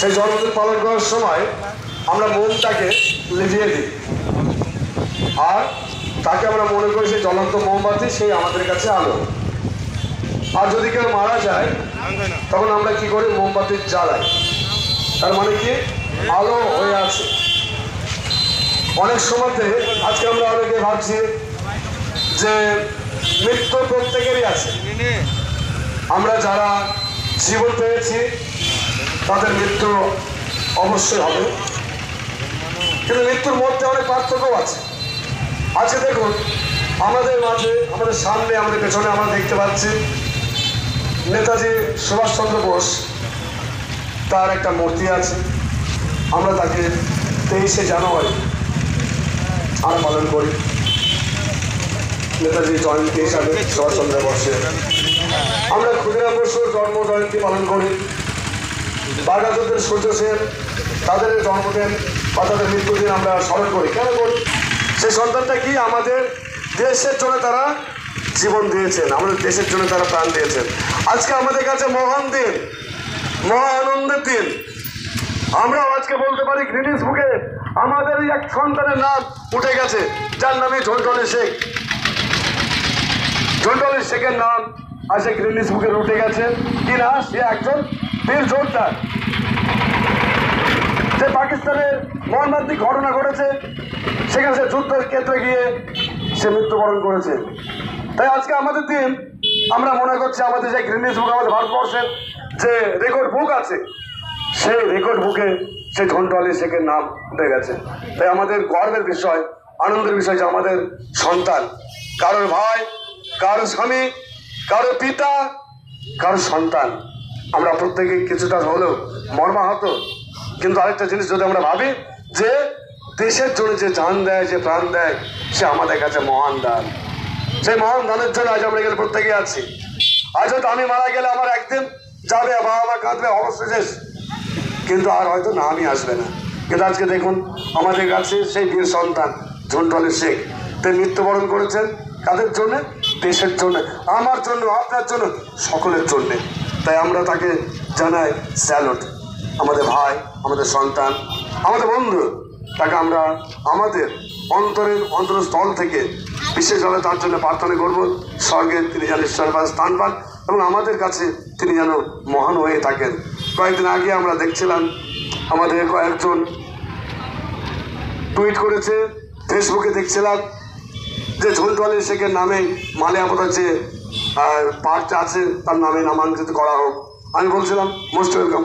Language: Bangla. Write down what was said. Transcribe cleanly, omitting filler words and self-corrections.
সেই জন্মদিন পালন করার সময় আমরা মোমটাকে লিভিয়ে দিই, আর তাকে আমরা মনে করি সেই জ্বলন্ত মোমবাতি, সেই আমাদের কাছে আলো। আর যদি কেউ মারা যায় তখন আমরা কি করি, মোমবাতি জ্বালাই, তার মানে কি আলো হয়ে আছে। অনেক সময়তে আজকে আমরা অনেকে ভাবছি যে মৃত্যু প্রত্যেকেরই আছে। আমরা যারা জীবন পেয়েছি তাদের মৃত্যু অবশ্যই হবে, কিন্তু মৃত্যুর মধ্যে অনেক পার্থক্য আছে। আজকে দেখুন আমাদের মাঝে, আমাদের সামনে, আমাদের পেছনে আমরা দেখতে পাচ্ছি নেতাজি সুভাষচন্দ্র বোস, তার একটা মূর্তি আছে। আমরা তাকে 23শে জানুয়ারি আমরা পালন করি নেতাজি জয়ন্তী হিসাবে, সুভাষচন্দ্র বোসের। আমরা ক্ষুদিরাম বসুর জন্ম জয়ন্তী পালন করি, বাঘাযতীন সূর্য সেন তাদের জন্মদিন বা তাদের মৃত্যুদিন আমরা স্মরণ করি। কেন করি? সেই সন্তানটা কি আমাদের দেশের জন্য তারা জীবন দিয়েছেন, আমাদের দেশের জন্য তারা প্রাণ দিয়েছেন। আজকে আমাদের কাছে মহান দিন, মহা আনন্দের দিন। আমরাও আজকে বলতে পারি গ্রিনিস বুকে আমাদের এক সন্তানের নাম উঠে গেছে, যার নামে ঝন্টু শেখ। ঝন্টু শেখের নাম আজকে গ্রিনিস বুকে উঠে গেছে। কিনা সে একজন বীর যোদ্ধা, যে পাকিস্তানের মর্মান্তিক ঘটনা ঘটেছে সেখানে সে যুদ্ধের ক্ষেত্রে গিয়ে সে মৃত্যুবরণ করেছে। তাই আজকে আমাদের দিন, আমরা মনে করছি আমাদের যে গ্রিনিস বুক, আমাদের ভারতবর্ষের যে রেকর্ড বুক আছে, সেই রেকর্ড বুকে সেই ঝন্টু শেখের নাম উঠে গেছে। তাই আমাদের গর্বের বিষয়, আনন্দের বিষয় যে আমাদের সন্তান, কারোর ভাই, কারোর স্বামী, কারোর পিতা, কারোর সন্তান, আমরা প্রত্যেকে কিছুটা হলেও মর্মাহত। কিন্তু আরেকটা জিনিস যদি আমরা ভাবি যে দেশের জন্য যে জান দেয়, যে প্রাণ দেয়, সে আমাদের কাছে মহান দান। সেই মহান দানের জন্য আজ আমরা এখানে প্রত্যেকে আছি। আজ হয়তো আমি মারা গেলে আমার একদিন যাবে, বাবা মা কাঁদবে, অবশ্যই শেষ, কিন্তু আর হয়তো নামই আসবে না। কিন্তু আজকে দেখুন আমাদের কাছে সেই বীর সন্তান ঝন্টু শেখ, তিনি মৃত্যুবরণ করেছেন। কাদের জন্য? দেশের জন্য, আমার জন্য, আপনার জন্য, সকলের জন্যে। তাই আমরা তাকে জানাই স্যালুট। আমাদের ভাই, আমাদের সন্তান, আমাদের বন্ধু, তাকে আমরা আমাদের অন্তরস্থল থেকে বিশেষভাবে তার জন্য প্রার্থনা করব। স্বর্গে তিনি যেন ঈশ্বরের স্থান পান এবং আমাদের কাছে তিনি যেন মহান হয়ে থাকেন। কয়েকদিন আগে আমরা দেখছিলাম আমাদের কয়েকজন টুইট করেছে, ফেসবুকে দেখছিলাম যে ঝন্টু শেখের নামে মালিয়াপতার যে পার্কটা আছে তার নামে নামাঙ্কিত করা হোক। আমি বলছিলাম মোস্ট ওয়েলকাম।